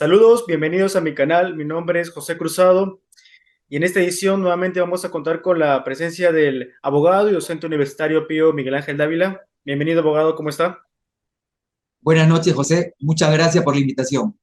Saludos, bienvenidos a mi canal. Mi nombre es José Cruzado y en esta edición nuevamente vamos a contar con la presencia del abogado y docente universitario Pío Miguel Ángel Dávila. Bienvenido, abogado, ¿cómo está? Buenas noches, José. Muchas gracias por la invitación.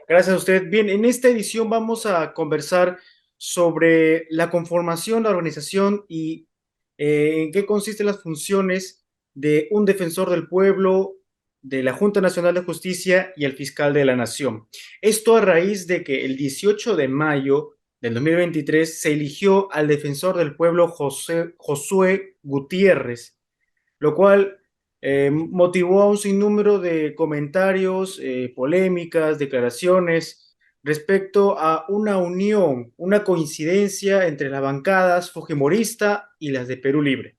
Gracias a usted. Bien, en esta edición vamos a conversar sobre la conformación, la organización y en qué consisten las funciones de un defensor del pueblo, de la Junta Nacional de Justicia y el fiscal de la Nación. Esto a raíz de que el 18 de mayo del 2023 se eligió al defensor del pueblo Josué Gutiérrez, lo cual motivó a un sinnúmero de comentarios, polémicas, declaraciones respecto a una unión, una coincidencia entre las bancadas fujimorista y las de Perú Libre.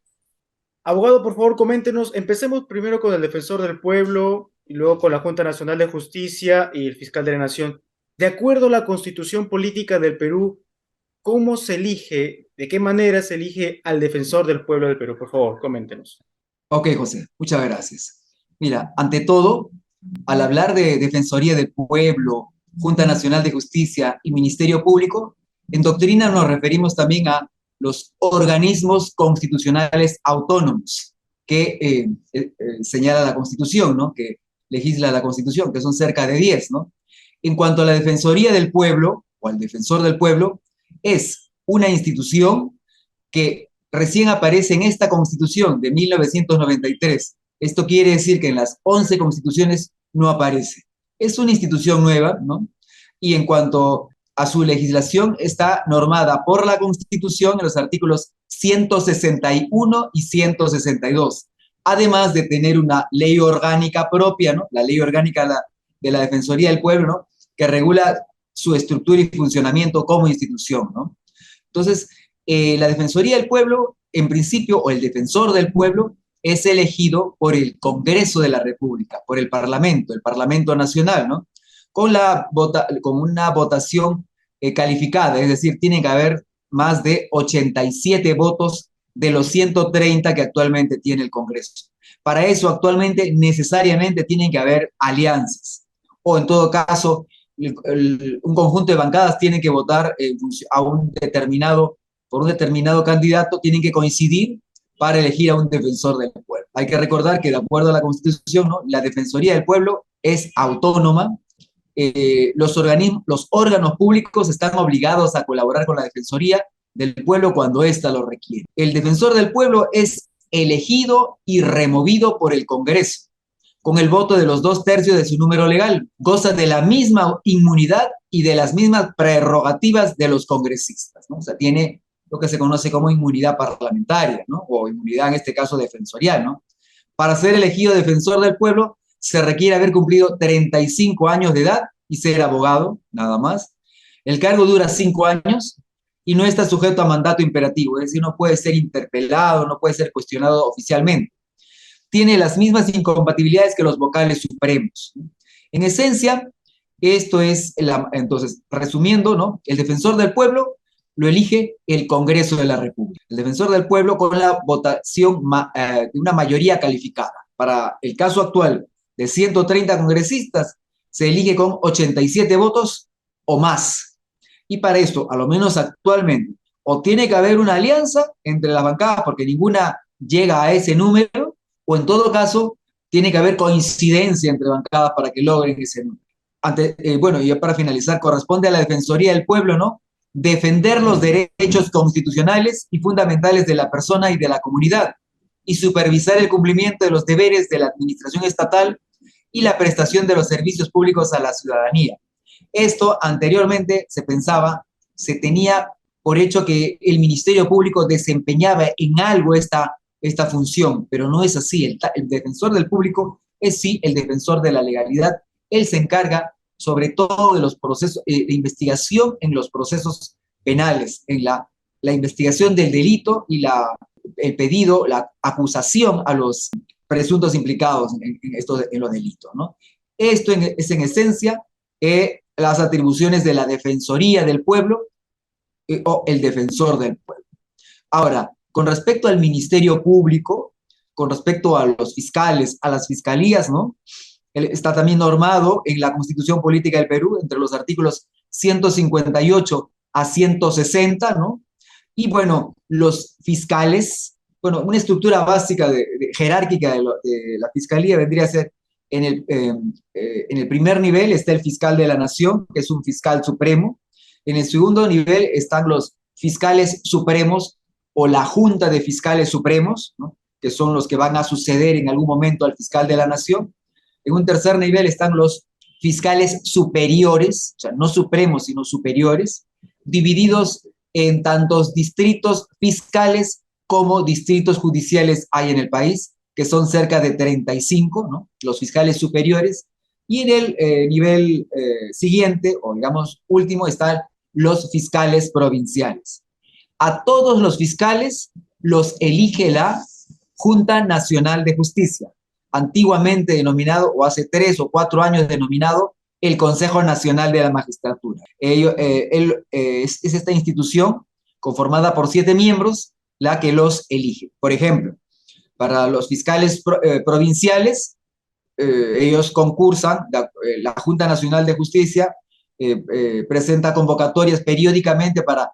Abogado, por favor, coméntenos. Empecemos primero con el defensor del pueblo y luego con la Junta Nacional de Justicia y el fiscal de la Nación. De acuerdo a la constitución política del Perú, ¿cómo se elige, de qué manera se elige al defensor del pueblo del Perú? Por favor, coméntenos. Ok, José, muchas gracias. Mira, ante todo, al hablar de Defensoría del Pueblo, Junta Nacional de Justicia y Ministerio Público, en doctrina nos referimos también a los organismos constitucionales autónomos que señala la Constitución, ¿no? Que legisla la Constitución, que son cerca de 10, ¿no? En cuanto a la Defensoría del Pueblo o al Defensor del Pueblo, es una institución que recién aparece en esta Constitución de 1993. Esto quiere decir que en las 11 constituciones no aparece. Es una institución nueva, ¿no? Y en cuanto a su legislación, está normada por la Constitución en los artículos 161 y 162, además de tener una ley orgánica propia, ¿no? La ley orgánica de la Defensoría del Pueblo, ¿no? Que regula su estructura y funcionamiento como institución, ¿no? Entonces, la Defensoría del Pueblo, en principio, o el defensor del pueblo, es elegido por el Congreso de la República, por el Parlamento Nacional, ¿no? Con una votación calificada, es decir, tiene que haber más de 87 votos de los 130 que actualmente tiene el Congreso. Para eso, actualmente, necesariamente tienen que haber alianzas, o en todo caso, un conjunto de bancadas tienen que votar a un determinado, por un determinado candidato, tienen que coincidir para elegir a un defensor del pueblo. Hay que recordar que de acuerdo a la Constitución, ¿no? La Defensoría del Pueblo es autónoma. Los órganos públicos están obligados a colaborar con la Defensoría del Pueblo cuando ésta lo requiere. El defensor del pueblo es elegido y removido por el Congreso con el voto de los 2/3 de su número legal. Goza de la misma inmunidad y de las mismas prerrogativas de los congresistas, ¿no? O sea, tiene lo que se conoce como inmunidad parlamentaria, ¿no? O inmunidad, en este caso, defensorial, ¿no? Para ser elegido defensor del pueblo, se requiere haber cumplido 35 años de edad y ser abogado, nada más. El cargo dura 5 años y no está sujeto a mandato imperativo, es decir, no puede ser interpelado, no puede ser cuestionado oficialmente. Tiene las mismas incompatibilidades que los vocales supremos. En esencia, esto es, entonces, resumiendo, ¿no? El defensor del pueblo lo elige el Congreso de la República. El defensor del pueblo con la votación de una mayoría calificada. Para el caso actual de 130 congresistas, se elige con 87 votos o más. Y para esto, a lo menos actualmente, o tiene que haber una alianza entre las bancadas, porque ninguna llega a ese número, o en todo caso, tiene que haber coincidencia entre bancadas para que logren ese número. Bueno, y ya para finalizar, corresponde a la Defensoría del Pueblo, ¿no? Defender los derechos constitucionales y fundamentales de la persona y de la comunidad, y supervisar el cumplimiento de los deberes de la administración estatal y la prestación de los servicios públicos a la ciudadanía. Esto anteriormente se pensaba, se tenía por hecho que el Ministerio Público desempeñaba en algo esta función, pero no es así. El defensor del público es sí el defensor de la legalidad. Él se encarga sobre todo de los procesos de investigación en los procesos penales, en la investigación del delito y el pedido, la acusación a los presuntos implicados en los delitos, ¿no? Esto es en esencia las atribuciones de la Defensoría del Pueblo o el Defensor del Pueblo. Ahora, con respecto al Ministerio Público, con respecto a los fiscales, a las fiscalías, ¿no? está también normado en la Constitución Política del Perú, entre los artículos 158 a 160, ¿no? Y bueno, los fiscales, bueno, una estructura básica jerárquica de la fiscalía vendría a ser en el primer nivel está el fiscal de la nación, que es un fiscal supremo. En el segundo nivel están los fiscales supremos o la junta de fiscales supremos, ¿no? Que son los que van a suceder en algún momento al fiscal de la nación. En un tercer nivel están los fiscales superiores, o sea, no supremos, sino superiores, divididos en tantos distritos fiscales como distritos judiciales hay en el país, que son cerca de 35, ¿no? Los fiscales superiores. Y en el nivel siguiente, o digamos último, están los fiscales provinciales. A todos los fiscales los elige la Junta Nacional de Justicia, antiguamente denominado, o hace 3 o 4 años denominado, el Consejo Nacional de la Magistratura. Es esta institución conformada por 7 miembros la que los elige. Por ejemplo, para los fiscales provinciales, ellos concursan, la Junta Nacional de Justicia presenta convocatorias periódicamente para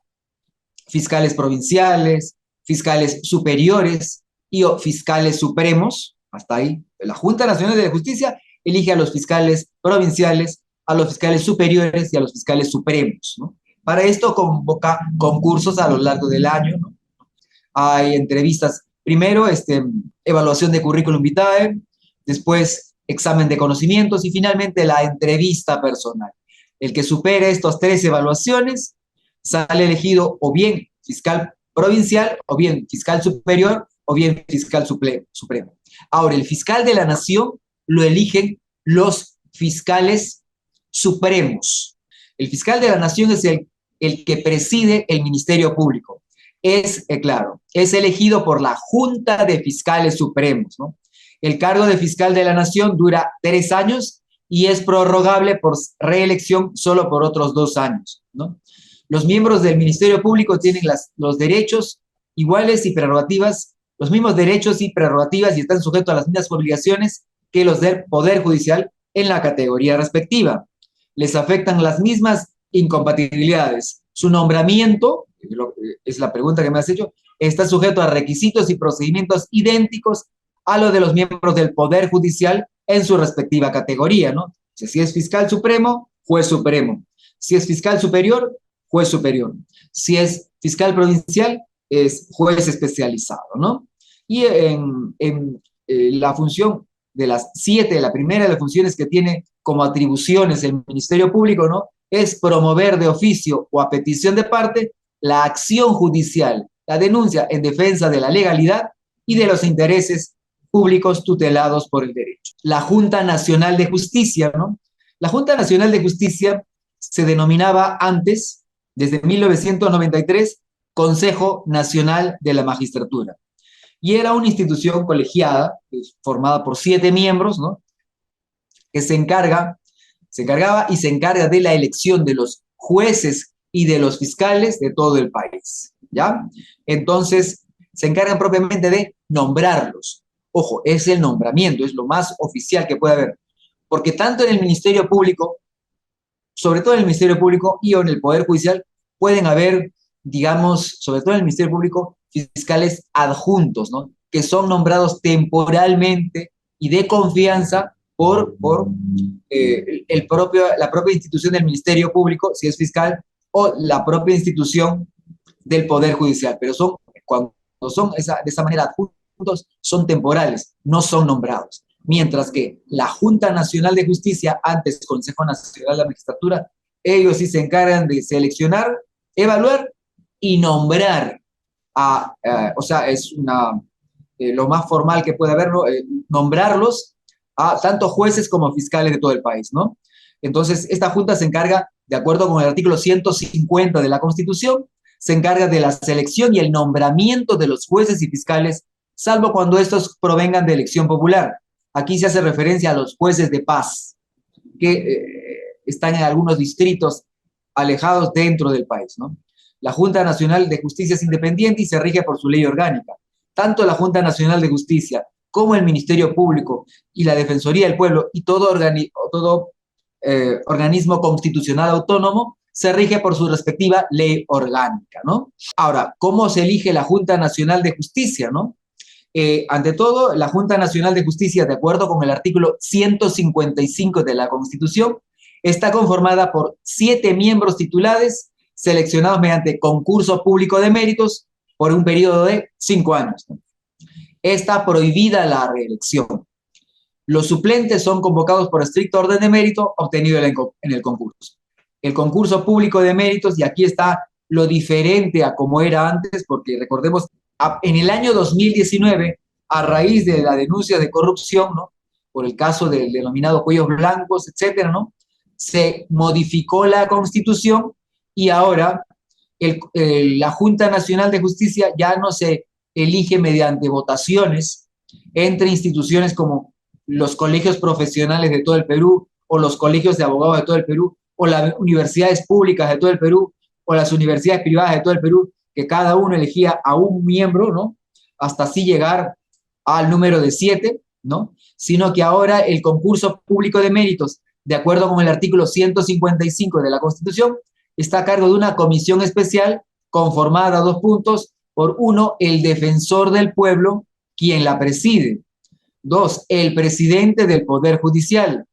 fiscales provinciales, fiscales superiores y o fiscales supremos, hasta ahí. La Junta Nacional de Justicia elige a los fiscales provinciales, a los fiscales superiores y a los fiscales supremos, ¿no? Para esto convoca concursos a lo largo del año, ¿no? Hay entrevistas, primero evaluación de currículum vitae, después examen de conocimientos y finalmente la entrevista personal. El que supere estas 3 evaluaciones sale elegido o bien fiscal provincial, o bien fiscal superior, o bien fiscal supremo. Ahora, el fiscal de la nación lo eligen los fiscales supremos. El fiscal de la nación es el que preside el Ministerio Público. Claro, es elegido por la Junta de Fiscales Supremos, ¿no? El cargo de fiscal de la nación dura 3 años y es prorrogable por reelección solo por otros 2 años, ¿no? Los miembros del Ministerio Público tienen los derechos iguales y prerrogativas, los mismos derechos y prerrogativas y están sujetos a las mismas obligaciones que los del Poder Judicial en la categoría respectiva. Les afectan las mismas incompatibilidades. Su nombramiento, es la pregunta que me has hecho, está sujeto a requisitos y procedimientos idénticos a los de los miembros del Poder Judicial en su respectiva categoría, ¿no? Si es fiscal supremo, juez supremo. Si es fiscal superior, juez superior. Si es fiscal provincial, es juez especializado, ¿no? Y la función de las 7, la primera de las funciones que tiene como atribuciones el Ministerio Público, ¿no? Es promover de oficio o a petición de parte la acción judicial, la denuncia en defensa de la legalidad y de los intereses públicos tutelados por el derecho. La Junta Nacional de Justicia, ¿no? La Junta Nacional de Justicia se denominaba antes, desde 1993, Consejo Nacional de la Magistratura. Y era una institución colegiada, formada por 7 miembros, ¿no? Que se encargaba y se encarga de la elección de los jueces y de los fiscales de todo el país, ¿ya? Entonces, se encargan propiamente de nombrarlos. Ojo, es el nombramiento, es lo más oficial que puede haber, porque tanto en el Ministerio Público, sobre todo en el Ministerio Público y en el Poder Judicial, pueden haber, digamos, sobre todo en el Ministerio Público, fiscales adjuntos, ¿no? Que son nombrados temporalmente y de confianza por la propia institución del Ministerio Público, si es fiscal, o la propia institución del Poder Judicial. Pero cuando son de esa manera adjuntos, son temporales, no son nombrados. Mientras que la Junta Nacional de Justicia, antes Consejo Nacional de la Magistratura, ellos sí se encargan de seleccionar, evaluar y nombrar o sea, es lo más formal que puede haber, ¿no? Nombrarlos a tanto jueces como fiscales de todo el país, ¿no? Entonces, esta Junta se encarga, de acuerdo con el artículo 150 de la Constitución, se encarga de la selección y el nombramiento de los jueces y fiscales, salvo cuando estos provengan de elección popular. Aquí se hace referencia a los jueces de paz, que están en algunos distritos alejados dentro del país, ¿no? La Junta Nacional de Justicia es independiente y se rige por su ley orgánica. Tanto la Junta Nacional de Justicia como el Ministerio Público y la Defensoría del Pueblo y todo organismo constitucional autónomo se rige por su respectiva ley orgánica, ¿no? Ahora, ¿cómo se elige la Junta Nacional de Justicia, no? Ante todo, la Junta Nacional de Justicia, de acuerdo con el artículo 155 de la Constitución, está conformada por 7 miembros titulares seleccionados mediante concurso público de méritos por un periodo de 5 años. Está prohibida la reelección. Los suplentes son convocados por estricto orden de mérito obtenido en el concurso. El concurso público de méritos, y aquí está lo diferente a como era antes, porque recordemos, en el año 2019, a raíz de la denuncia de corrupción, ¿no?, por el caso del denominado cuellos blancos, etcétera, ¿no?, se modificó la Constitución y ahora la Junta Nacional de Justicia ya no se elige mediante votaciones entre instituciones como los colegios profesionales de todo el Perú, o los colegios de abogados de todo el Perú, o las universidades públicas de todo el Perú, o las universidades privadas de todo el Perú, que cada uno elegía a un miembro, ¿no?, hasta así llegar al número de 7, ¿no?, sino que ahora el concurso público de méritos, de acuerdo con el artículo 155 de la Constitución, está a cargo de una comisión especial conformada a 2 puntos, por uno, el defensor del pueblo, quien la preside; 2, el presidente del Poder Judicial;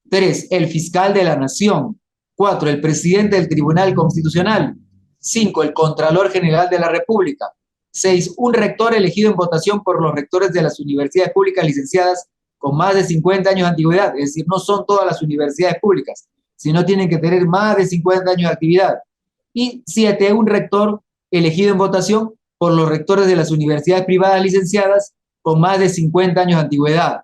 3, el fiscal de la Nación; 4, el presidente del Tribunal Constitucional; 5, el Contralor General de la República; 6, un rector elegido en votación por los rectores de las universidades públicas licenciadas con más de 50 años de antigüedad, es decir, no son todas las universidades públicas, sino tienen que tener más de 50 años de actividad; y 7, un rector elegido en votación por los rectores de las universidades privadas licenciadas con más de 50 años de antigüedad.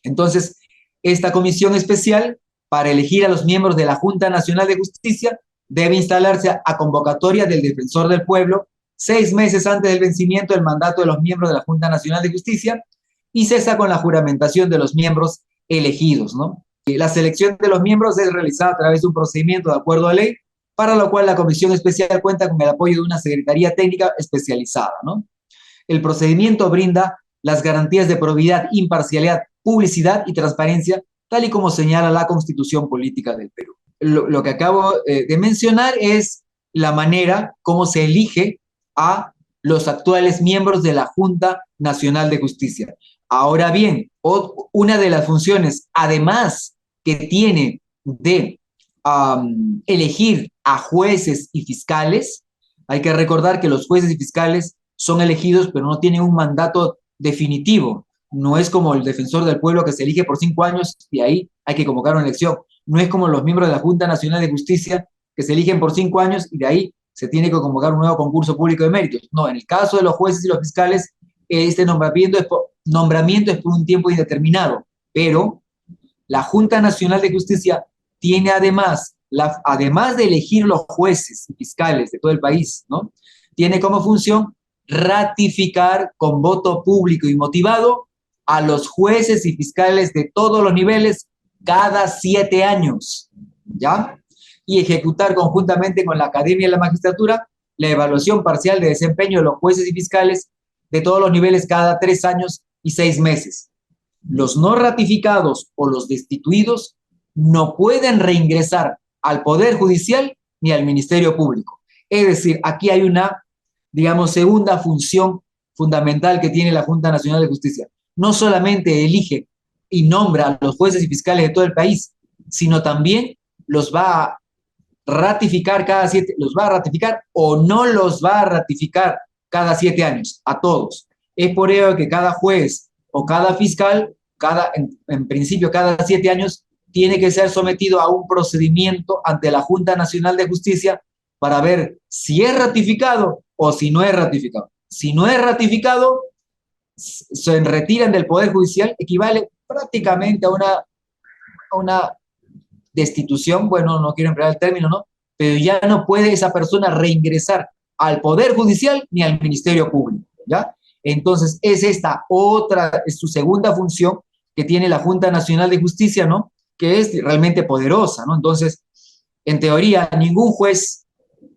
Entonces, esta comisión especial para elegir a los miembros de la Junta Nacional de Justicia debe instalarse a convocatoria del defensor del pueblo 6 meses antes del vencimiento del mandato de los miembros de la Junta Nacional de Justicia y cesa con la juramentación de los miembros elegidos, ¿no? La selección de los miembros es realizada a través de un procedimiento de acuerdo a ley, para lo cual la comisión especial cuenta con el apoyo de una secretaría técnica especializada, ¿no? El procedimiento brinda las garantías de probidad, imparcialidad, publicidad y transparencia, tal y como señala la Constitución Política del Perú. Lo que acabo de mencionar es la manera como se elige a los actuales miembros de la Junta Nacional de Justicia. Ahora bien, una de las funciones, además que tiene de elegir a jueces y fiscales, hay que recordar que los jueces y fiscales son elegidos, pero no tienen un mandato definitivo. No es como el defensor del pueblo que se elige por 5 años y ahí hay que convocar una elección. No es como los miembros de la Junta Nacional de Justicia que se eligen por 5 años y de ahí se tiene que convocar un nuevo concurso público de méritos. No, en el caso de los jueces y los fiscales, este nombramiento es por un tiempo indeterminado, pero la Junta Nacional de Justicia tiene además de elegir los jueces y fiscales de todo el país, ¿no?, tiene como función ratificar con voto público y motivado a los jueces y fiscales de todos los niveles cada 7 años, ¿ya? Y ejecutar conjuntamente con la Academia de la Magistratura la evaluación parcial de desempeño de los jueces y fiscales de todos los niveles cada 3 años y 6 meses. Los no ratificados o los destituidos no pueden reingresar al Poder Judicial ni al Ministerio Público. Es decir, aquí hay una, digamos, segunda función fundamental que tiene la Junta Nacional de Justicia. No solamente elige y nombra a los jueces y fiscales de todo el país, sino también los va a ratificar los va a ratificar o no los va a ratificar cada 7 años, a todos. Es por ello que cada juez o cada fiscal, en principio cada 7 años, tiene que ser sometido a un procedimiento ante la Junta Nacional de Justicia para ver si es ratificado o si no es ratificado. Si no es ratificado, se retiran del Poder Judicial, equivale prácticamente a una destitución, bueno, no quiero emplear el término, ¿no?, pero ya no puede esa persona reingresar al Poder Judicial ni al Ministerio Público, ¿ya? Entonces, es su segunda función que tiene la Junta Nacional de Justicia, ¿no?, que es realmente poderosa, ¿no? Entonces, en teoría, ningún juez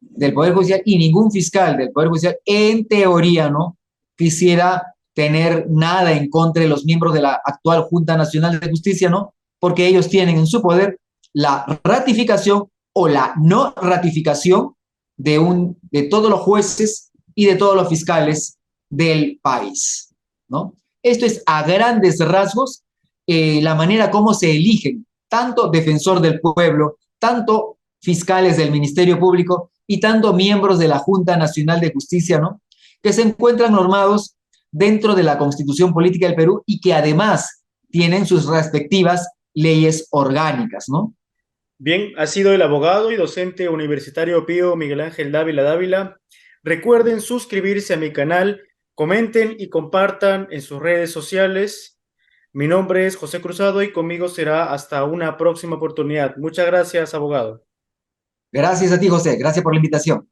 del Poder Judicial y ningún fiscal del Poder Judicial, en teoría, ¿no?, quisiera tener nada en contra de los miembros de la actual Junta Nacional de Justicia, ¿no? Porque ellos tienen en su poder la ratificación o la no ratificación de todos los jueces y de todos los fiscales del país, ¿no? Esto es a grandes rasgos la manera como se eligen tanto defensor del pueblo, tanto fiscales del Ministerio Público y tanto miembros de la Junta Nacional de Justicia, ¿no? Que se encuentran normados dentro de la Constitución Política del Perú y que además tienen sus respectivas leyes orgánicas, ¿no? Bien, ha sido el abogado y docente universitario Pío Miguel Ángel Dávila Dávila. Recuerden suscribirse a mi canal, comenten y compartan en sus redes sociales. Mi nombre es José Cruzado y conmigo será hasta una próxima oportunidad. Muchas gracias, abogado. Gracias a ti, José. Gracias por la invitación.